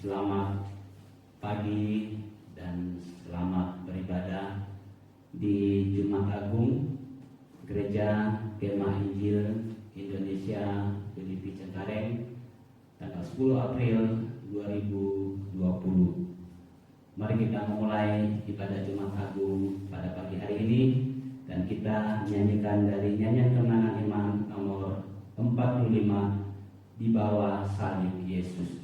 Selamat pagi dan selamat beribadah di Jumat Agung Gereja Kemah Injil Indonesia Filipi Cengkareng tanggal 10 April 2020. Mari kita memulai ibadah Jumat Agung pada pagi hari ini dan kita menyanyikan dari nyanyian kemenangan iman nomor 45, di bawah salib Yesus.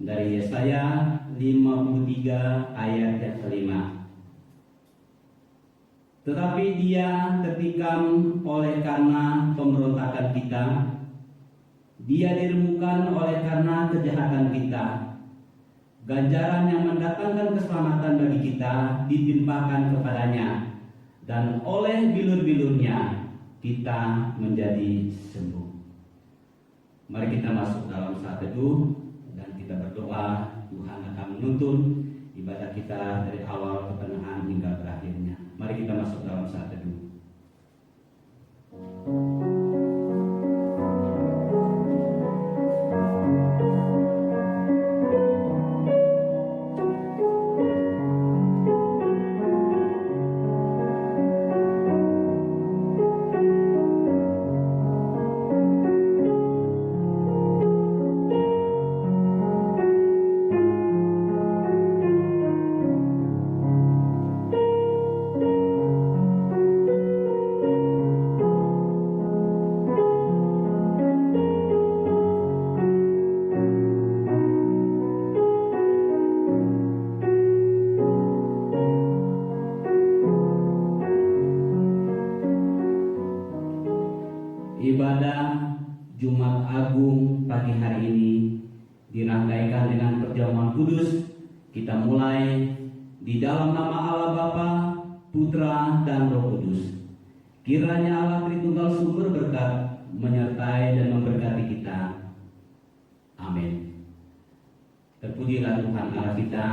Dari Yesaya 53 ayat yang kelima. Tetapi dia tertikam oleh karena pemberontakan kita, dia diremukkan oleh karena kejahatan kita. Ganjaran yang mendatangkan keselamatan bagi kita ditimpakan kepadanya, dan oleh bilur-bilurnya kita menjadi sembuh. Mari kita masuk dalam saat teduh dan kita berdoa. Tuhan akan menuntun ibadah kita dari awal pertengahan hingga berakhirnya. Mari kita masuk dalam saat teduh. Ibadah Jumat Agung pagi hari ini dirangkaikan dengan perjamuan kudus. Kita mulai di dalam nama Allah Bapa, Putra, dan Roh Kudus. Kiranya Allah Tritunggal sumber berkat menyertai dan memberkati kita. Amin. Terpujilah Tuhan Allah kita.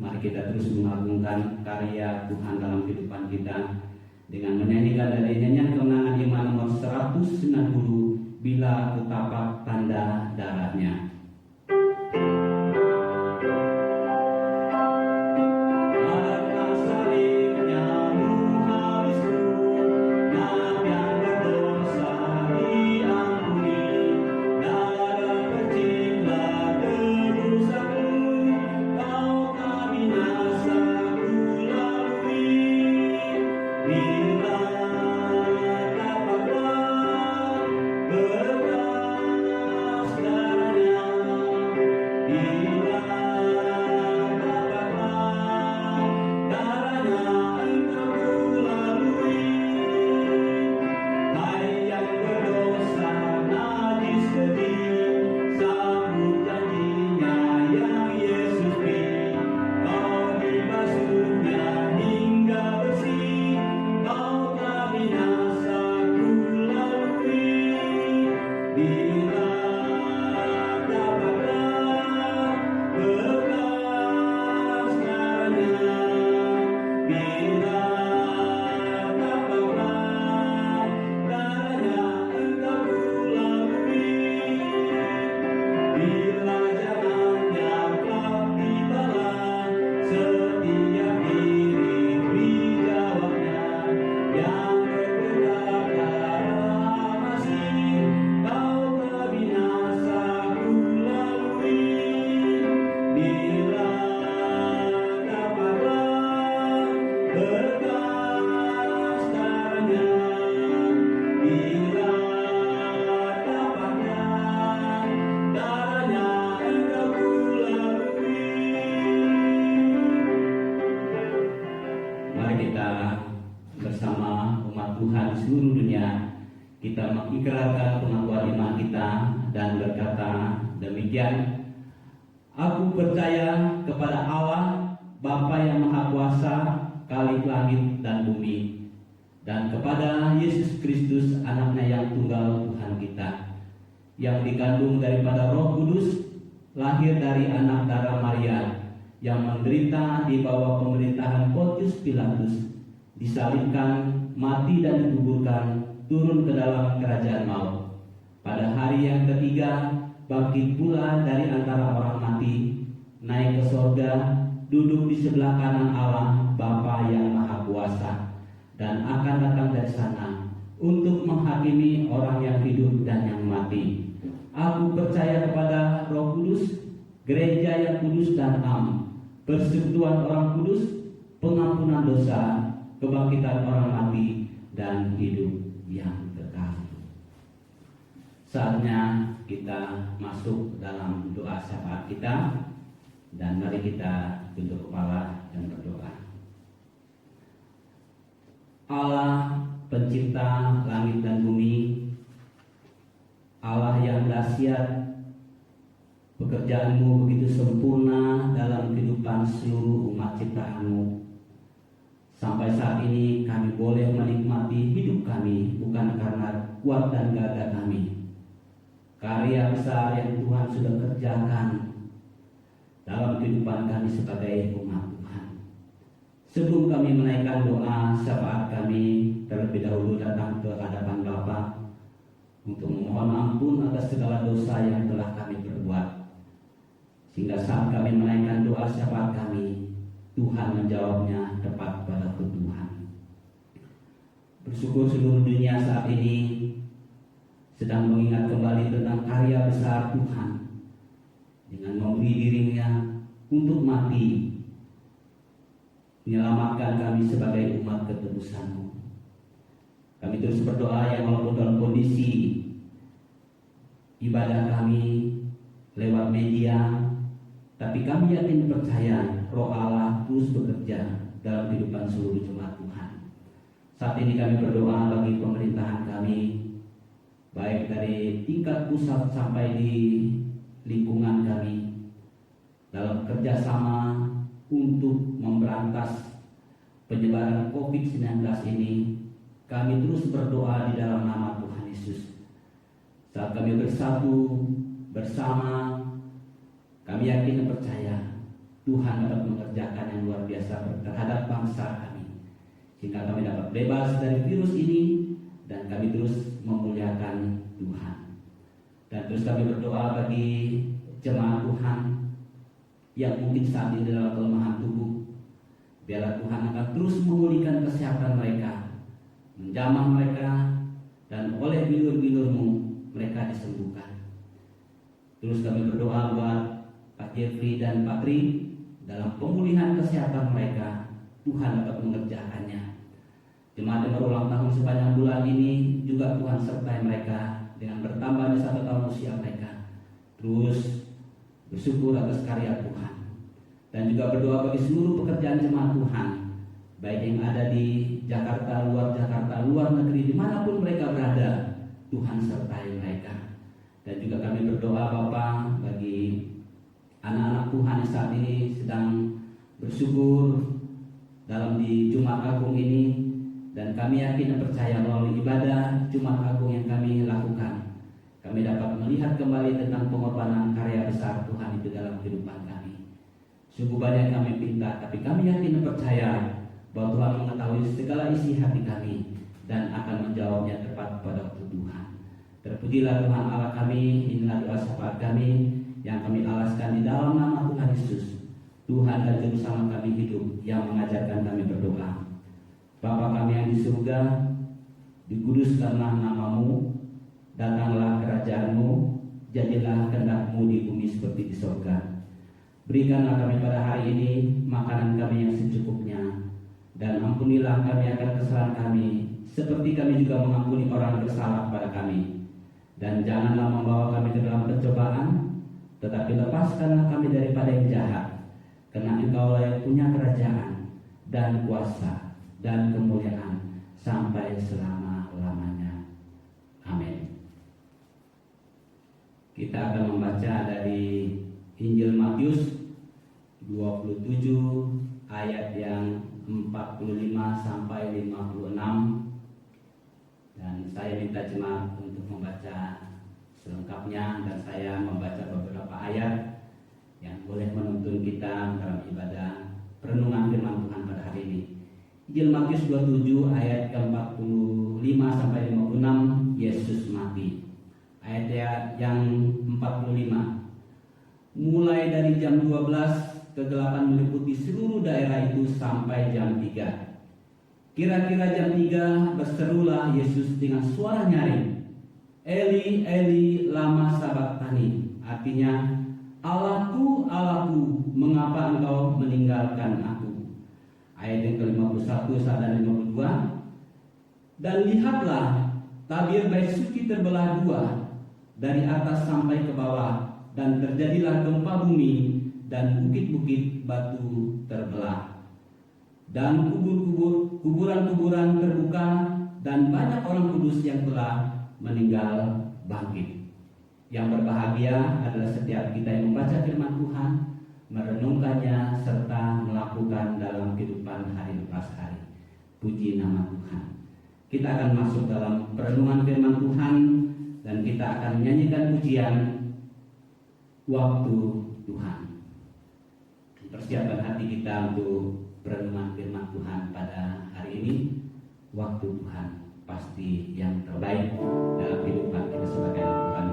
Mari kita terus mengagungkan karya Tuhan dalam kehidupan kita dengan menyanyikan dari nyanyian kemenangan iman nomor 190, bila ku tapak tanda darahnya. seluruh dunia, kita mengikrarkan pengakuan iman kita dan berkata demikian: Aku percaya kepada Allah, Bapa yang Maha Kuasa, Khalik langit dan bumi, dan kepada Yesus Kristus, Anaknya yang tunggal Tuhan kita, yang dikandung daripada Roh Kudus, lahir dari anak darah Maria, yang menderita di bawah pemerintahan Pontius Pilatus, disalibkan, mati dan dikuburkan, turun ke dalam kerajaan maut. Pada hari yang ketiga, bangkit pula dari antara orang mati, naik ke sorga, duduk di sebelah kanan Allah, Bapa yang Maha Kuasa, dan akan datang dari sana untuk menghakimi orang yang hidup dan yang mati. Aku percaya kepada Roh Kudus, gereja yang kudus dan am, persekutuan orang kudus, pengampunan dosa, kebangkitan orang mati, dan hidup yang kekal. Saatnya kita masuk dalam doa syafaat kita, dan mari kita tunduk kepala dan berdoa. Allah pencipta langit dan bumi, Allah yang dahsyat, pekerjaan-Mu begitu sempurna dalam kehidupan seluruh umat ciptaan-Mu. Sampai saat ini kami boleh menikmati hidup kami bukan karena kuat dan gagah kami. Karya besar yang Tuhan sudah kerjakan dalam kehidupan kami sebagai umat Tuhan. Sebelum kami menaikkan doa syafaat kami, terlebih dahulu datang ke hadapan Bapa untuk memohon ampun atas segala dosa yang telah kami perbuat. Sehingga saat kami menaikkan doa syafaat kami, Tuhan menjawabnya tepat pada Tuhan. Bersyukur seluruh dunia saat ini sedang mengingat kembali tentang karya besar Tuhan dengan memberi dirinya untuk mati, menyelamatkan kami sebagai umat ketebus-Mu. Kami terus berdoa yang walaupun dalam kondisi ibadah kami lewat media, tapi kami yakin percaya Roh Allah terus bekerja dalam kehidupan seluruh jemaat Tuhan. Saat ini kami berdoa bagi pemerintahan kami, baik dari tingkat pusat sampai di lingkungan kami, dalam kerjasama untuk memberantas penyebaran COVID-19 ini. Kami terus berdoa di dalam nama Tuhan Yesus. Saat kami bersatu bersama, kami yakin dan percaya Tuhan dapat mengerjakan yang luar biasa terhadap bangsa kami, sehingga kami dapat bebas dari virus ini dan kami terus memuliakan Tuhan. Dan terus kami berdoa bagi jemaat Tuhan yang mungkin saat ini dalam kelemahan tubuh. Biarlah Tuhan akan terus memulihkan kesehatan mereka, menjamah mereka, dan oleh bilur-bilur-Mu mereka disembuhkan. Terus kami berdoa buat Pak Jeffrey dan Pak Tri dalam pemulihan kesehatan mereka. Tuhan dapat mengerjakannya. Jemaat yang berulang tahun sepanjang bulan ini juga Tuhan sertai mereka dengan bertambahnya 1 tahun usia mereka. Terus bersyukur atas karya Tuhan, dan juga berdoa bagi seluruh pekerjaan jemaat Tuhan, baik yang ada di Jakarta, luar negeri, dimanapun mereka berada. Tuhan sertai mereka. Dan juga kami berdoa Bapa bagi anak-anak Tuhan yang saat ini sedang bersyukur dalam di Jumat Agung ini. Dan kami yakin dan percaya melalui ibadah Jumat Agung yang kami lakukan, kami dapat melihat kembali tentang pengorbanan karya besar Tuhan itu dalam kehidupan kami. Sungguh banyak kami pinta, tapi kami yakin dan percaya bahwa Tuhan mengetahui segala isi hati kami dan akan menjawabnya tepat pada waktu Tuhan. Terpujilah Tuhan Allah kami. Inilah doa syafaat kami yang kami alaskan di dalam nama Tuhan Yesus, Tuhan dan Juru Selamat kami hidup, yang mengajarkan kami berdoa. Bapa kami yang di surga, dikuduskanlah nama-Mu, datanglah kerajaan-Mu, jadilah kehendak-Mu di bumi seperti di surga. Berikanlah kami pada hari ini makanan kami yang secukupnya, dan ampunilah kami akan kesalahan kami, seperti kami juga mengampuni orang yang bersalah kepada kami. Dan janganlah membawa kami ke dalam pencobaan, tetapi lepaskanlah kami daripada yang jahat, karena Engkau-lah yang punya kerajaan dan kuasa dan kemuliaan sampai selama-lamanya. selama-lamanya. Amin. Kita akan membaca dari Injil Matius 27 ayat yang 45 sampai 56, dan saya minta jemaat untuk membaca selengkapnya, dan saya membaca beberapa ayat yang boleh menuntun kita dalam ibadah perenungan firman Tuhan pada hari ini. Injil Matius 27 ayat ke-45 sampai 56, Yesus mati. Ayat yang 45. Mulai dari jam 12 kegelapan meliputi seluruh daerah itu sampai jam 3. Kira-kira jam 3 berserulah Yesus dengan suara nyaring, Eli, Eli, lama sabachthani. Artinya, Allahku, Allahku, mengapa engkau meninggalkan aku? Ayat yang ke-51 dan 52. Dan lihatlah, tabir bait suci terbelah dua, dari atas sampai ke bawah, dan terjadilah gempa bumi, dan bukit-bukit batu terbelah, dan kuburan-kuburan terbuka, dan banyak orang kudus yang telah meninggal bangkit. Yang berbahagia adalah setiap kita yang membaca firman Tuhan, merenungkannya, serta melakukan dalam kehidupan hari lepas hari. Puji nama Tuhan. Kita akan masuk dalam perenungan firman Tuhan, dan kita akan menyanyikan pujian Waktu Tuhan. Persiapkan hati kita untuk perenungan firman Tuhan pada hari ini. Waktu Tuhan pasti yang terbaik dalam kehidupan kita sebagai anak Tuhan.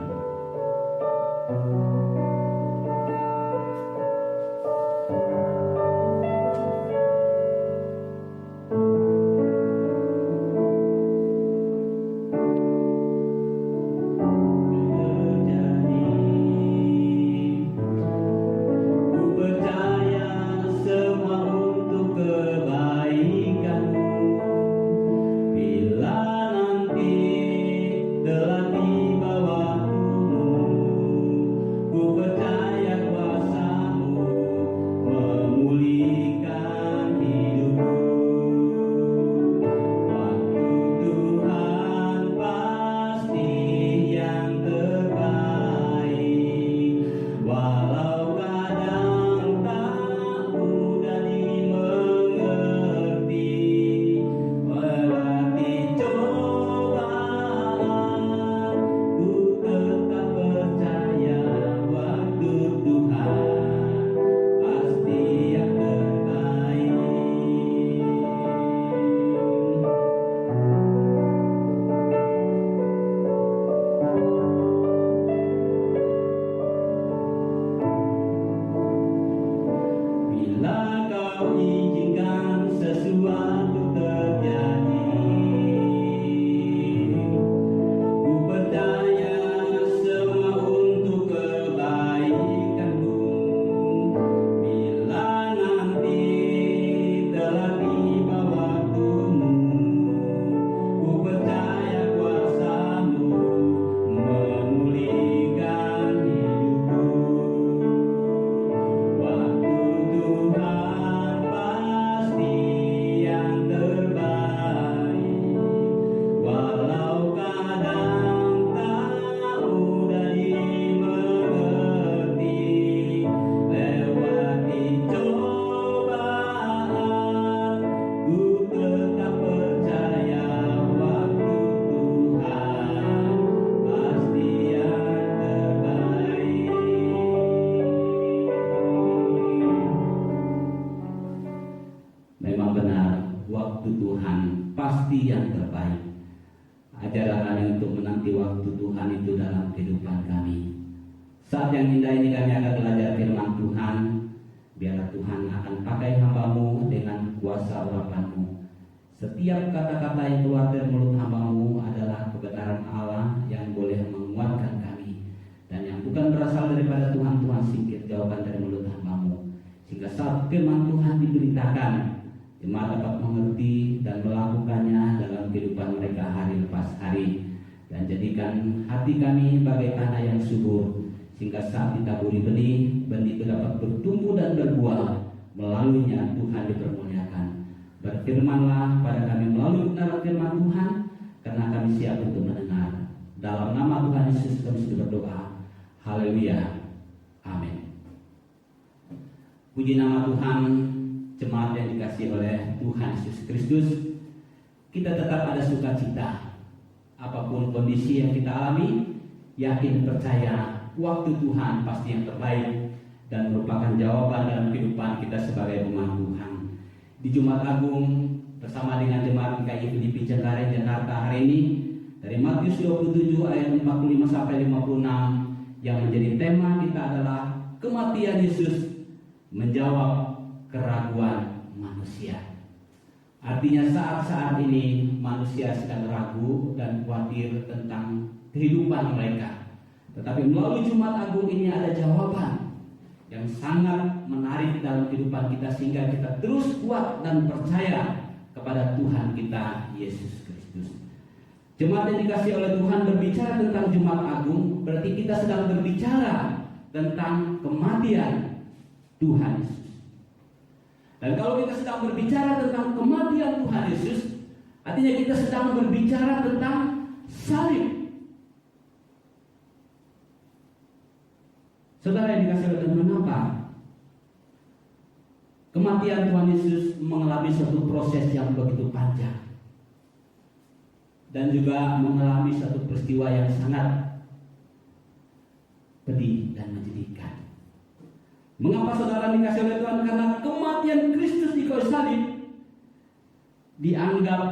pasti yang terbaik. Ajarlah kami untuk menanti waktu Tuhan itu dalam kehidupan kami. Saat yang indah ini kami akan belajar firman Tuhan. Biarlah Tuhan akan pakai hamba-Mu dengan kuasa urapan-Mu. Setiap kata-kata yang keluar dari mulut hamba-Mu adalah kebenaran Allah yang boleh menguatkan kami. Dan yang bukan berasal daripada Tuhan, Tuhan singkir jauhkan dari mulut hamba-Mu. Sehingga saat firman Tuhan diberitakan, jemaat dapat mengerti dan melakukannya dalam kehidupan mereka hari lepas hari. Dan jadikan hati kami bagai tanah yang subur, sehingga saat ditaburi benih, benih itu dapat bertumbuh dan berbuah. Melaluinya Tuhan dipermuliakan. Berfirmanlah pada kami melalui kebenaran firman Tuhan, karena kami siap untuk mendengar. Dalam nama Tuhan Yesus kami sudah berdoa. Haleluya. Amin. Puji nama Tuhan, jemaat yang dikasihi oleh Tuhan Yesus Kristus. Kita tetap ada sukacita. Apapun kondisi yang kita alami, yakin percaya waktu Tuhan pasti yang terbaik dan merupakan jawaban dalam kehidupan kita sebagai umat Tuhan. Di Jumat Agung bersama dengan jemaat GKI Filipi Cengkareng Jakarta hari ini, dari Matius 27 ayat 45 sampai 56, yang menjadi tema kita adalah kematian Yesus menjawab keraguan manusia. Artinya saat-saat ini manusia sedang ragu dan khawatir tentang kehidupan mereka. Tetapi melalui Jumat Agung ini ada jawaban yang sangat menarik dalam kehidupan kita, sehingga kita terus kuat dan percaya kepada Tuhan kita Yesus Kristus. Jemaat yang dikasihi oleh Tuhan, berbicara tentang Jumat Agung berarti kita sedang berbicara tentang kematian Tuhan Yesus. Dan kalau kita sedang berbicara tentang kematian Tuhan Yesus, artinya kita sedang berbicara tentang salib. Saudara yang dikasihi oleh Tuhan, mengapa kematian Tuhan Yesus mengalami suatu proses yang begitu panjang dan juga mengalami satu peristiwa yang sangat pedih dan menyedihkan? Mengapa saudara dikasihi oleh Tuhan? Karena kematian Kristus di kayu salib dianggap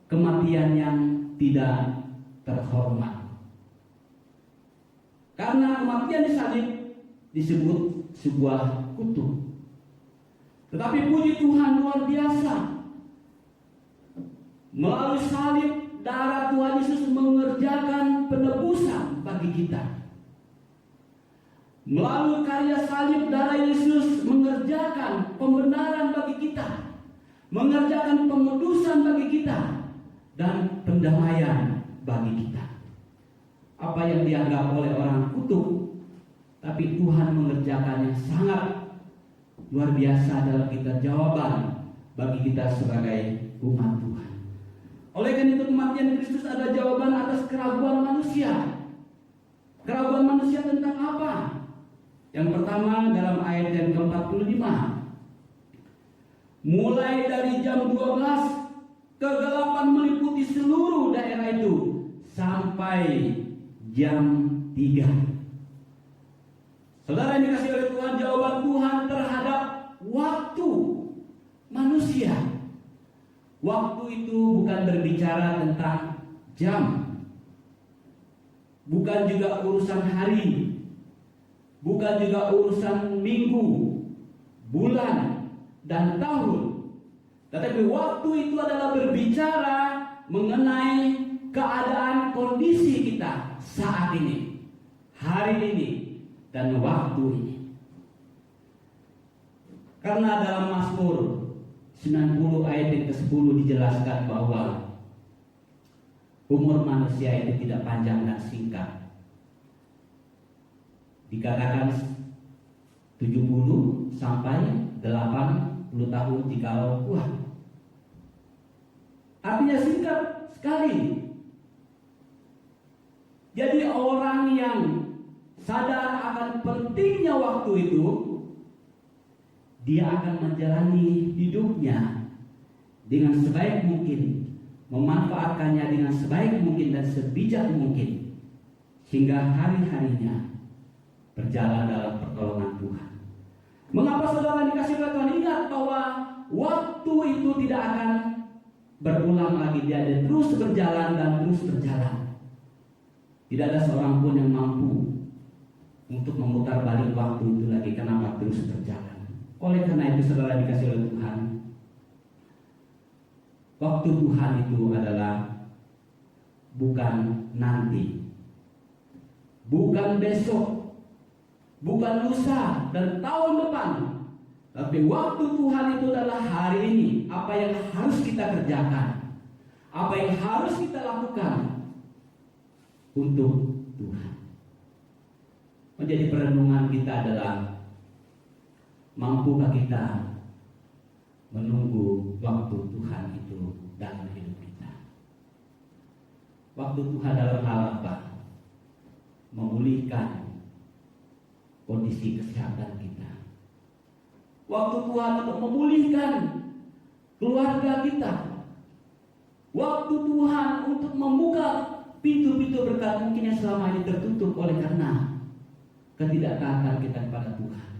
kematian yang tidak terhormat. Karena kematian di salib disebut sebuah kutuk. Tetapi puji Tuhan, luar biasa, melalui salib darah Tuhan Yesus mengerjakan penebusan bagi kita. Melalui karya salib darah Yesus mengerjakan pembenaran bagi kita, mengerjakan pengudusan bagi kita, dan pendamaian bagi kita. Apa yang dianggap oleh orang kutuk, tapi Tuhan mengerjakan yang sangat luar biasa dalam kita, jawaban bagi kita sebagai umat Tuhan. Oleh karena itu kematian Kristus adalah jawaban atas keraguan manusia. Keraguan manusia tentang apa? Yang pertama dalam ayat yang ke-45. Mulai dari jam 12 kegelapan meliputi seluruh daerah itu sampai jam 3. Saudara yang dikasihi oleh Tuhan, jawaban Tuhan terhadap waktu manusia. Waktu itu bukan berbicara tentang jam, bukan juga urusan hari, bukan juga urusan minggu, bulan, dan tahun. Tetapi waktu itu adalah berbicara mengenai keadaan kondisi kita saat ini, hari ini, dan waktu ini. Karena dalam Mazmur 90 ayat yang ke-10 dijelaskan bahwa umur manusia itu tidak panjang dan singkat. Dikatakan 70 sampai 80 tahun jikalau kuat. Artinya singkat sekali. Jadi orang yang sadar akan pentingnya waktu itu, dia akan menjalani hidupnya dengan sebaik mungkin, memanfaatkannya dengan sebaik mungkin dan sebijak mungkin, sehingga hari-harinya berjalan dalam pertolongan Tuhan. Mengapa saudara dikasihi oleh Tuhan? Ingat bahwa waktu itu tidak akan berulang lagi, dia terus berjalan dan terus berjalan. Tidak ada seorang pun yang mampu untuk memutar balik waktu itu lagi. Kenapa? Terus berjalan. Oleh karena itu saudara dikasihi oleh Tuhan, waktu Tuhan itu adalah bukan nanti, bukan besok, bukan lusa dan tahun depan, tapi waktu Tuhan itu adalah hari ini. Apa yang harus kita kerjakan, apa yang harus kita lakukan untuk Tuhan. Menjadi perenungan kita adalah, mampukah kita menunggu waktu Tuhan itu dalam hidup kita? Waktu Tuhan dalam hal apa? Memulihkan kondisi kesehatan kita. Waktu Tuhan untuk memulihkan keluarga kita. Waktu Tuhan untuk membuka pintu-pintu berkat mungkin yang selama ini tertutup oleh karena ketidaktaatan kita kepada Tuhan.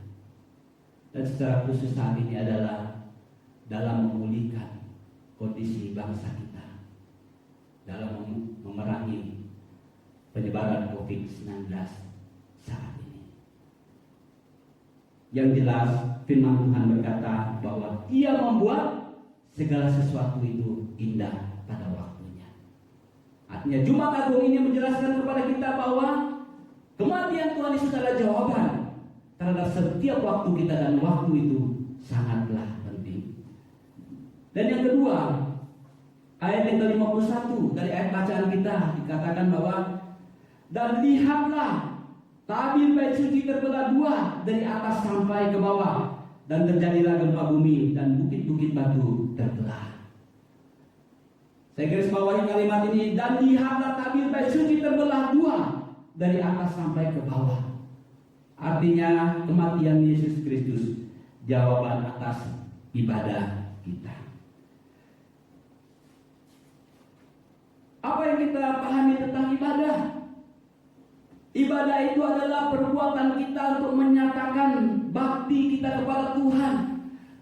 Dan secara khusus saat ini adalah dalam memulihkan kondisi bangsa kita, dalam memerangi penyebaran COVID-19 saat ini. Yang jelas firman Tuhan berkata bahwa Dia membuat segala sesuatu itu indah pada waktunya. Artinya Jumat Agung ini menjelaskan kepada kita bahwa kematian Tuhan Yesus adalah jawaban terhadap setiap waktu kita, dan waktu itu sangatlah penting. Dan yang kedua, ayat yang ke-51 dari ayat bacaan kita dikatakan bahwa dan lihatlah tabir bait suci terbelah dua dari atas sampai ke bawah, dan terjadilah gempa bumi dan bukit-bukit batu terbelah. Saya garis bawahi kalimat ini, dan lihatlah tabir bait suci terbelah dua dari atas sampai ke bawah. Artinya kematian Yesus Kristus jawaban atas ibadah kita. Apa yang kita pahami tentang ibadah? Ibadah itu adalah perbuatan kita untuk menyatakan bakti kita kepada Tuhan,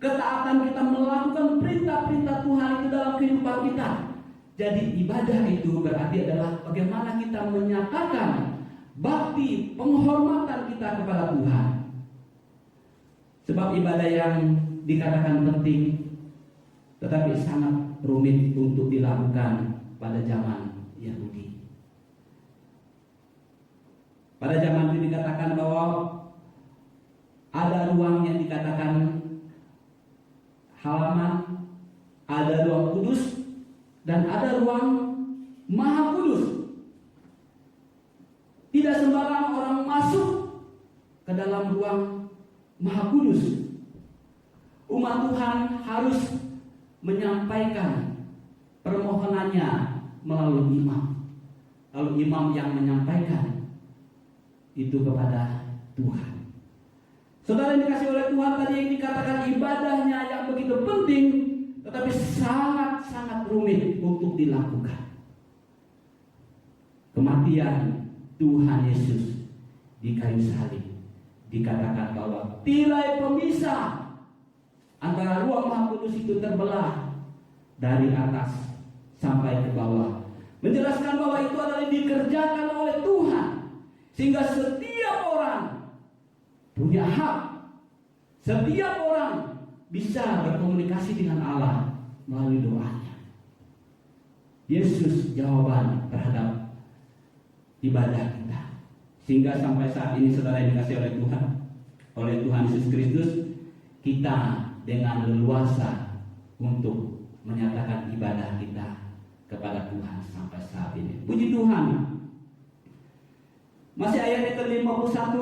ketaatan kita melakukan perintah-perintah Tuhan itu dalam kehidupan kita. Jadi ibadah itu berarti adalah bagaimana kita menyatakan bakti, penghormatan kita kepada Tuhan. Sebab ibadah yang dikatakan penting tetapi sangat rumit untuk dilakukan pada zaman Yahudi. Pada zaman itu dikatakan bahwa ada ruang yang dikatakan halaman, ada ruang kudus, dan ada ruang maha kudus. Tidak sembarang orang masuk ke dalam ruang maha kudus. Umat Tuhan harus menyampaikan permohonannya melalui imam. Lalu imam yang menyampaikan itu kepada Tuhan. Saudara yang dikasih oleh Tuhan, tadi yang dikatakan ibadahnya yang begitu penting, tetapi sangat-sangat rumit untuk dilakukan. Kematian Tuhan Yesus di kayu salib dikatakan bahwa tirai pemisah antara ruang maha kudus itu terbelah dari atas sampai ke bawah, menjelaskan bahwa itu adalah dikerjakan oleh Tuhan, sehingga setiap orang punya hak, setiap orang bisa berkomunikasi dengan Allah melalui doanya. Yesus jawaban terhadap ibadah kita, sehingga sampai saat ini saudara yang dikasih oleh Tuhan Yesus Kristus, kita dengan leluasa untuk menyatakan ibadah kita kepada Tuhan sampai saat ini. Puji Tuhan. Masih ayat yang ke-51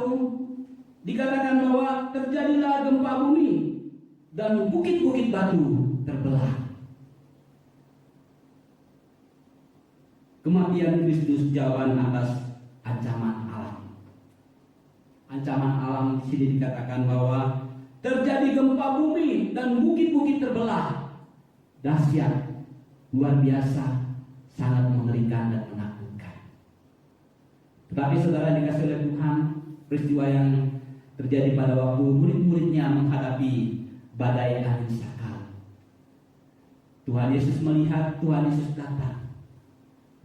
dikatakan bahwa terjadilah gempa bumi dan bukit-bukit batu terbelah. Kematian Kristus jawaban atas ancaman alam. Ancaman alam di sini dikatakan bahwa terjadi gempa bumi dan bukit-bukit terbelah. Dahsyat, luar biasa, sangat mengerikan dan menakutkan. Tetapi saudara dikasih oleh Tuhan, peristiwa yang terjadi pada waktu murid-muridnya menghadapi badai angin sakal. Tuhan Yesus melihat, Tuhan Yesus datang,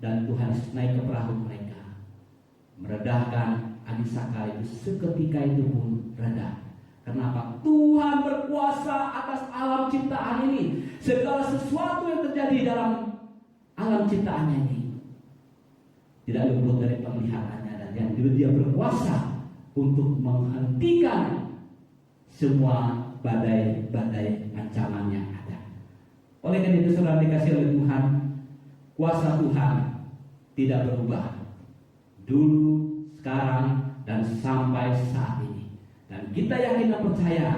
dan Tuhan Yesus naik ke perahu mereka, meredahkan angin sakal itu. Seketika itu pun reda. Kenapa? Tuhan berkuasa atas alam ciptaan ini. Segala sesuatu yang terjadi dalam alam ciptaannya ini tidak luput dari penglihatannya, dan yang dia berkuasa untuk menghentikan semua badai-badai ancaman yang ada. Oleh karena itu saudara dikasih oleh Tuhan, kuasa Tuhan tidak berubah dulu, sekarang, dan sampai saat ini. Dan kita yakin dan percaya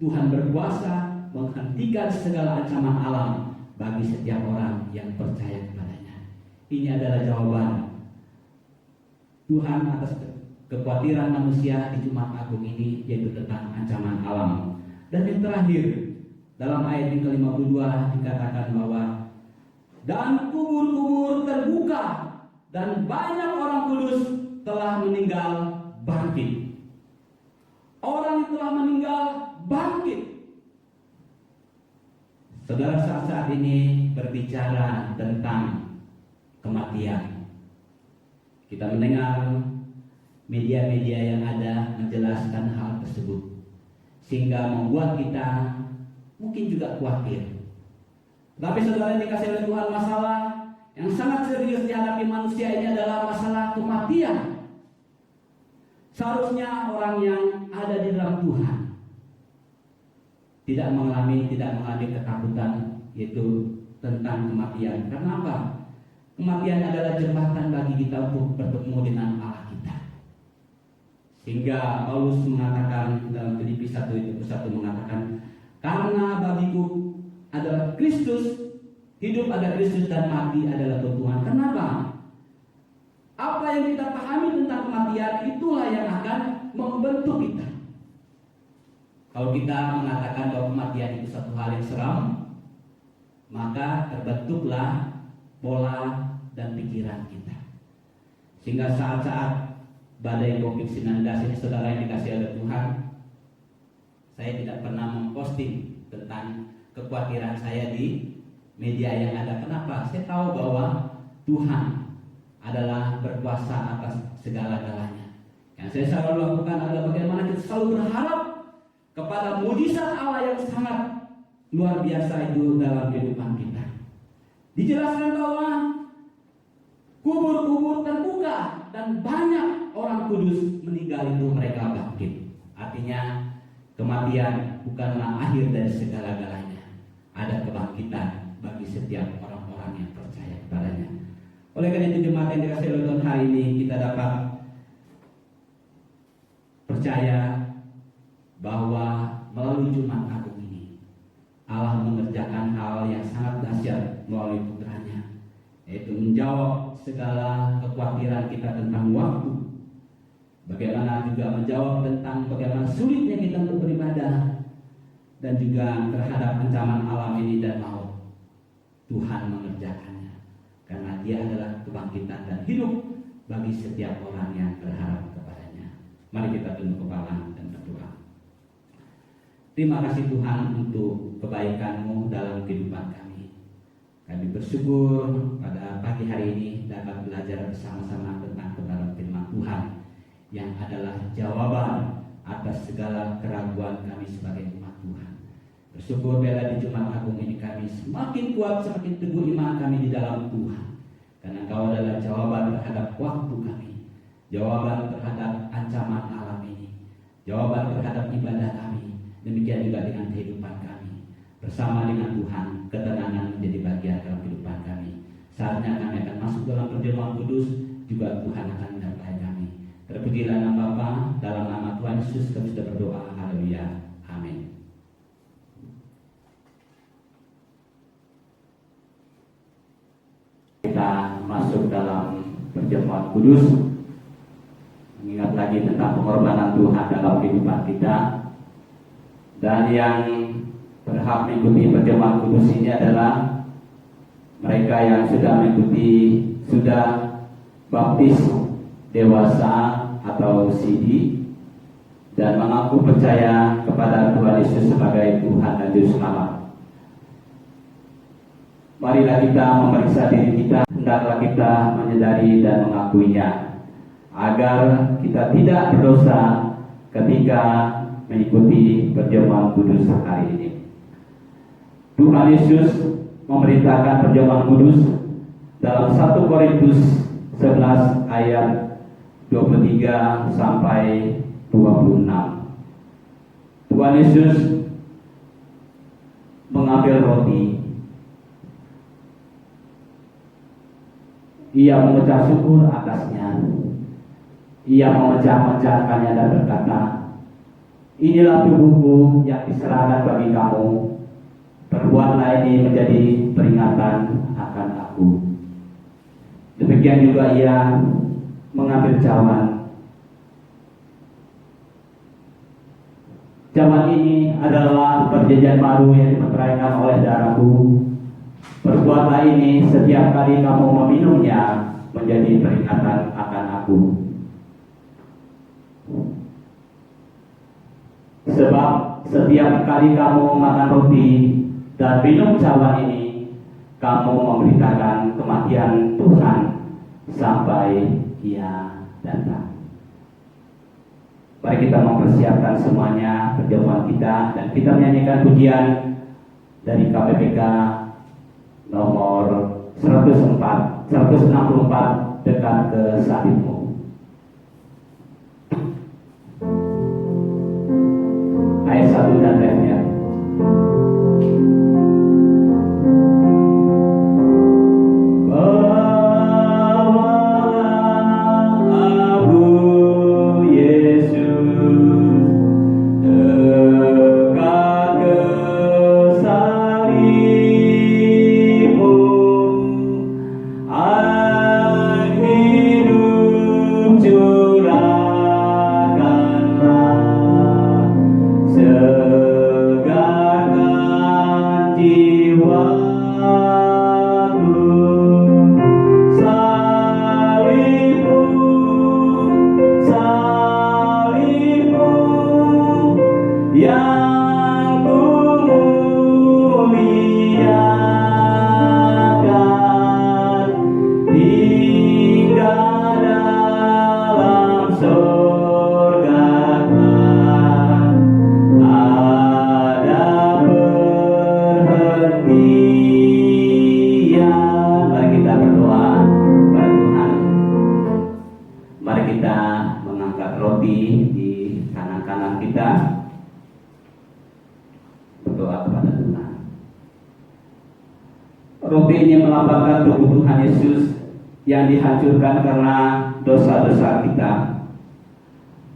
Tuhan berkuasa menghentikan segala ancaman alam bagi setiap orang yang percaya kepadanya. ini adalah jawaban Tuhan atas kekhawatiran manusia di Jumat Agung ini, yaitu tentang ancaman alam. Dan yang terakhir, dalam ayat yang ke-52 dikatakan bahwa dan kubur-kubur terbuka dan banyak orang kudus telah meninggal bangkit. Orang yang telah meninggal bangkit. Saudara, saat ini berbicara tentang kematian. Kita mendengar media-media yang ada menjelaskan hal tersebut, sehingga membuat kita mungkin juga khawatir. Tapi saudara yang dikasihi oleh Tuhan, masalah yang sangat serius dihadapi manusia ini adalah masalah kematian. Seharusnya orang yang ada di dalam Tuhan tidak mengalami ketakutan, yaitu tentang kematian. Karena apa? Kematian adalah jembatan bagi kita untuk bertemu dengan Allah kita. Sehingga Paulus mengatakan dalam Filipi 1:1 mengatakan, karena bagiku adalah Kristus, hidup adalah Kristus dan mati adalah Tuhan. Kenapa? Apa yang kita pahami tentang kematian itulah yang akan membentuk kita. Kalau kita mengatakan bahwa kematian itu satu hal yang seram, maka terbentuklah pola dan pikiran kita. Sehingga saat-saat badai COVID-19 ini, saudara yang dikasihi oleh Tuhan, saya tidak pernah memposting tentang kekhawatiran saya di media yang ada. Kenapa? Saya tahu bahwa Tuhan adalah berkuasa atas segala-galanya. Yang saya selalu lakukan adalah bagaimana kita selalu berharap kepada mujizat Allah yang sangat luar biasa itu dalam kehidupan kita. Dijelaskan bahwa kubur-kubur terbuka dan banyak orang kudus meninggal itu mereka bangkit. Artinya kematian bukanlah akhir dari segala-galanya. Ada kebangkitan bagi setiap orang-orang yang percaya kepadanya. Oleh karena itu, jemaat yang dikasihi oleh Tuhan, hari ini kita dapat percaya bahwa melalui Jumat Agung ini Allah mengerjakan hal yang sangat dahsyat melalui putranya, yaitu menjawab segala kekhawatiran kita tentang waktu. Bagaimana juga menjawab tentang bagaimana sulitnya kita untuk beribadah, dan juga terhadap ancaman alam ini dan maut. Tuhan mengerjakannya karena Dia adalah kebangkitan dan hidup bagi setiap orang yang berharap kepadanya. Mari kita tunduk kepala dan berdoa. Terima kasih Tuhan untuk kebaikan-Mu dalam kehidupan kami. Kami bersyukur pada pagi hari ini dapat belajar bersama-sama tentang kebenaran firman Tuhan yang adalah jawaban atas segala keraguan kami sebagai umat Tuhan. Bersyukur biarlah di Jumat Agung ini kami semakin kuat, semakin teguh iman kami di dalam Tuhan. Karena Engkau adalah jawaban terhadap waktu kami, jawaban terhadap ancaman alam ini, jawaban terhadap ibadah kami. Demikian juga dengan kehidupan kami. Bersama dengan Tuhan, ketenangan menjadi bagian dalam kehidupan kami. Saatnya kami akan masuk dalam perjamuan kudus, juga Tuhan akan menyertai kami. Terpujilah nama Bapa, dalam nama Tuhan Yesus kami sudah berdoa. Haleluya. Amin. Kita masuk dalam perjamuan kudus, mengingat lagi tentang pengorbanan Tuhan dalam kehidupan kita. Dan yang berhak mengikuti perjamuan kudus ini adalah mereka yang sudah baptis dewasa atau CD dan mengaku percaya kepada Tuhan Yesus sebagai Tuhan dan Juru Selamat. Marilah kita memeriksa diri kita, hendaklah kita menyadari dan mengakuinya, agar kita tidak berdosa ketika mengikuti perjamuan kudus hari ini. Tuhan Yesus memerintahkan perjamuan kudus dalam 1 Korintus 11 ayat 23 sampai 26. Tuhan Yesus mengambil roti, Ia memecah syukur atasnya, Ia memecah-mecahkannya dan berkata, inilah tubuhku yang diserahkan bagi kamu. Perbuatlah ini menjadi peringatan akan aku. Demikian juga ia mengambil cawan. Cawan ini adalah perjanjian baru yang dimeteraikan oleh darahku. Perbuatlah ini setiap kali kamu meminumnya menjadi peringatan akan aku. Sebab setiap kali kamu makan roti dan minum cawan ini, kamu memberitakan kematian Tuhan sampai Ia datang. Mari kita mempersiapkan semuanya perjamuan kita, dan kita menyanyikan pujian dari KPPK nomor 164 dekat ke salibmu. Ayat 1 dan refnya. Roti ini melambangkan tubuh Tuhan Yesus yang dihancurkan karena dosa-dosa kita.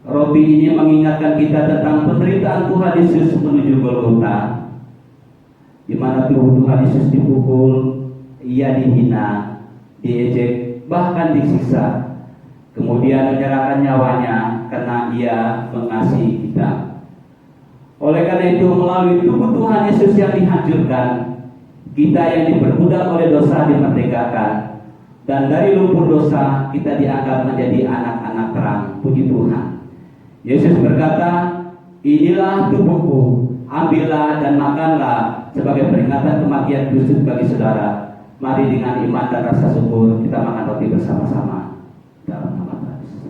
Roti ini mengingatkan kita tentang penderitaan Tuhan Yesus menuju Golgota, di mana tubuh Tuhan Yesus dipukul, ia dihina, diejek, bahkan disiksa, kemudian menyerahkan nyawanya karena ia mengasihi kita. Oleh karena itu, melalui tubuh Tuhan Yesus yang dihancurkan, kita yang diperbudak oleh dosa dimerdekakan, dan dari lumpur dosa kita diangkat menjadi anak-anak terang. Puji Tuhan. Yesus berkata, inilah tubuhku, ambillah dan makanlah sebagai peringatan kematian Kristus bagi saudara. Mari dengan iman dan rasa syukur kita makan roti bersama-sama dalam nama Tuhan Yesus.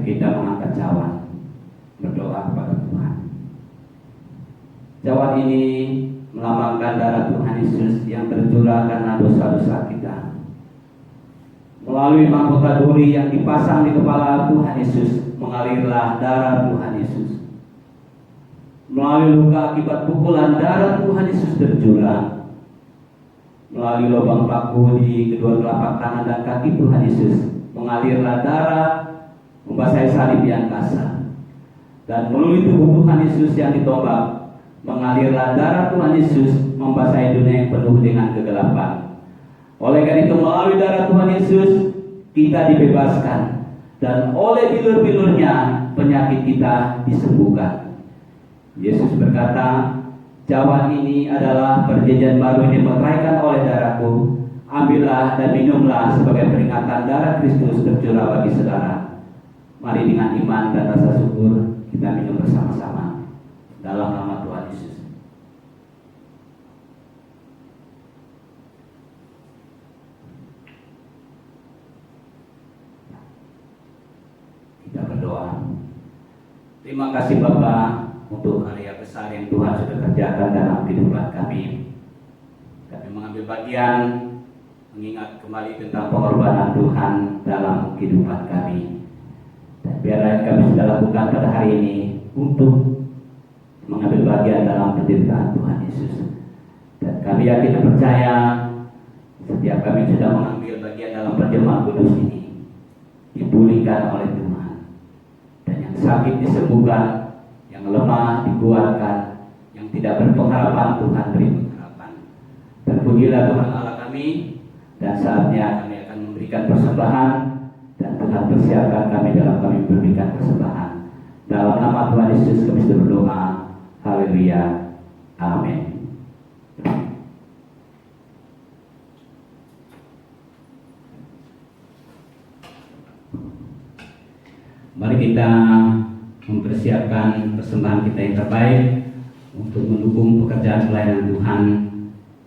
Kita mengangkat cawan, berdoa kepada Tuhan. Cawan ini melambangkan darah Tuhan Yesus yang tercurah karena dosa-dosa kita. Melalui mahkota duri yang dipasang di kepala Tuhan Yesus, mengalirlah darah Tuhan Yesus. Melalui luka akibat pukulan, darah Tuhan Yesus tercurah. Melalui lubang paku di kedua telapak tangan dan kaki Tuhan Yesus, mengalirlah darah membasahi salib yang kasar. Dan melalui tubuh Tuhan Yesus yang ditombak, mengalirlah darah Tuhan Yesus membasahi dunia yang penuh dengan kegelapan. Oleh karena itu, melalui darah Tuhan Yesus kita dibebaskan, dan oleh bilur-bilurnya penyakit kita disembuhkan. Yesus berkata, cawan ini adalah perjanjian baru yang dimeteraikan oleh darahku. Ambillah dan minumlah sebagai peringatan darah Kristus tercurah bagi saudara. Mari dengan iman dan rasa syukur kita minum bersama-sama dalam nama Tuhan Yesus. Kita berdoa. Terima kasih Bapa untuk karya besar yang Tuhan sudah kerjakan dalam kehidupan kami. Kami mengambil bagian mengingat kembali tentang pengorbanan Tuhan dalam kehidupan kami. Dan biarlah yang kami sudah lakukan pada hari ini untuk mengambil bagian dalam penderitaan Tuhan Yesus. Dan kami yakin dan percaya setiap kami sudah mengambil bagian dalam perjamuan kudus ini dipulihkan oleh Tuhan. Dan yang sakit disembuhkan, yang lemah dikuatkan, yang tidak berpengharapan Tuhan beri pengharapan. Terpujilah Tuhan Allah kami, dan saatnya kami akan memberikan persembahan, dan Tuhan persiapkan kami dalam kami memberikan persembahan. Dalam nama Tuhan Yesus kami sudah berdoa. Haleluya. Amin. Mari kita mempersiapkan persembahan kita yang terbaik untuk mendukung pekerjaan pelayanan Tuhan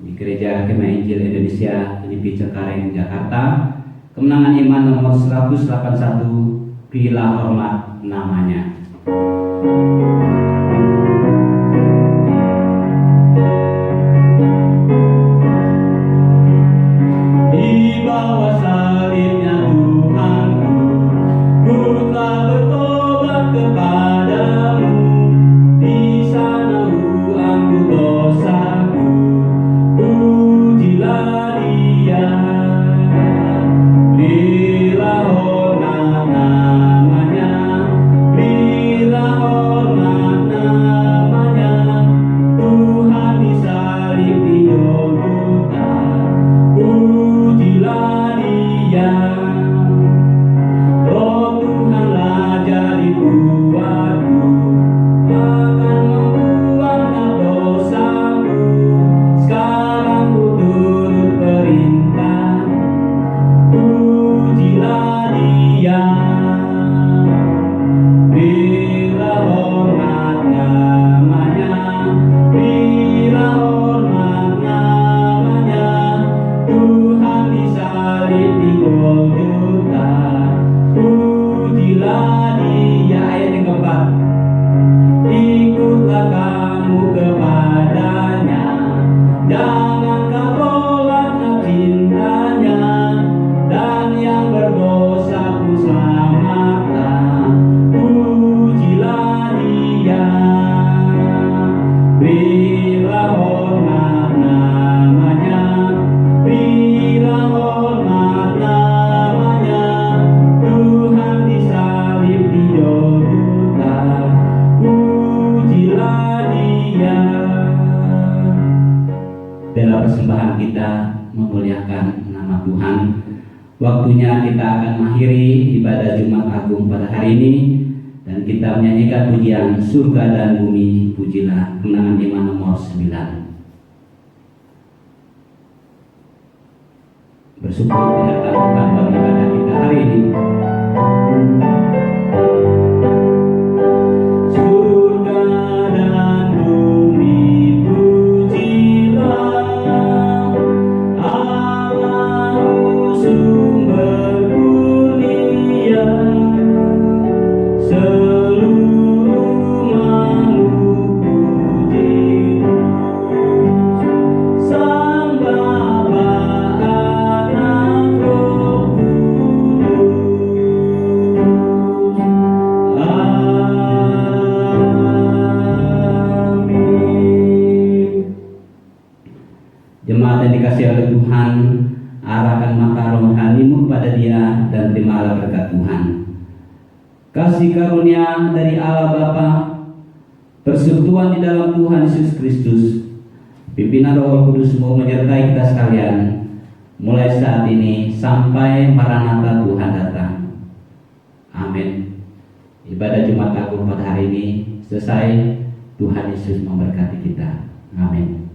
di Gereja Kemah Injil Indonesia LIPI Cengkareng, Jakarta. Kemenangan iman nomor 181, Bila Hormat Namanya. Di bawah salibnya Tuhanku, ku telah bertobat kepadamu. Di sana aku dosaku, pujilah Dia. Berilah hormat namanya, berilah hormat namanya. Tuhan disalib di Golgota, pujilah Dia. Roh Tuhanlah jadi kuatku, akan membuangkan dosaku. Sekarang ku turut perintah, pujilah Dia. Berilah hormat namanya, berilah hormat namanya. Tuhan disalib di Golgota, pujilah Dia. Ayat yang keempat, ikutlah kamu kepadanya, jangan kau tolak cintanya, dan yang berdosa pun selamatlah, pujilah Dia. Berilah hormat namanya, berilah hormat namanya. Tuhan disalib di Golgota, pujilah Dia. Dalam persembahan kita memuliakan nama Tuhan. Waktunya kita akan mengakhiri ibadah Jumat Agung pada hari ini, dan kita menyanyikan pujian Surga dan Bumi, pujilah. Kemenangan iman nomor 9. Bersyukur kedatangan Tuhan bagi ibadah kita hari ini. Surga dan bumi pujilah, Allah sumber kurnia. Seluruh makhluk puji Sang Bapa, Anak, Roh Kudus. Amin. Jemaat yang dikasihi oleh Tuhan, arahkan mata rohanimu kepada Dia dan terimalah berkat Tuhan. Kasih karunia dari Allah Bapa, persekutuan di dalam Tuhan Yesus Kristus, pimpinan Roh Kudus-Mu menyertai kita sekalian, mulai saat ini sampai Maranatha Tuhan datang. Amin. Ibadah Jumat Agung pada hari ini selesai. Tuhan Yesus memberkati kita. Amin.